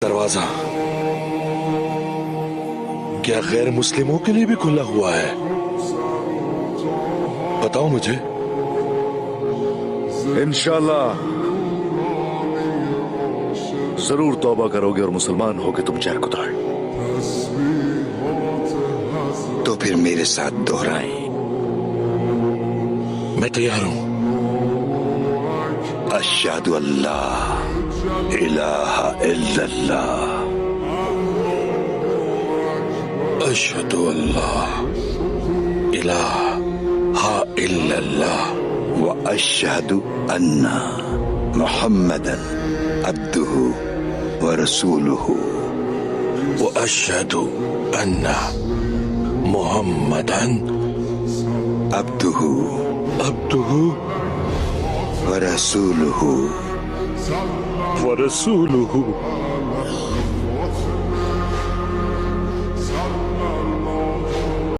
दरवाजा क्या गैर मुस्लिमों के लिए भी खुला हुआ है? बताओ मुझे। इंशाल्लाह जरूर तौबा करोगे और मुसलमान होगे तुम जरकुदार। तो फिर मेरे साथ दोहराएं। मैं तैयार हूं। अशहदु अल्लाह इलाहा इल्लल्लाह अशहदु अल्लाह इलाहा इल्लल्लाह व अशहदु अन्ना मुहम्मदन अब्दुहु व रसूलुहु व अशहदु अन्ना मुहम्मदन अब्दुहु अब्दुहु व रसूलुहु व रसूलुहु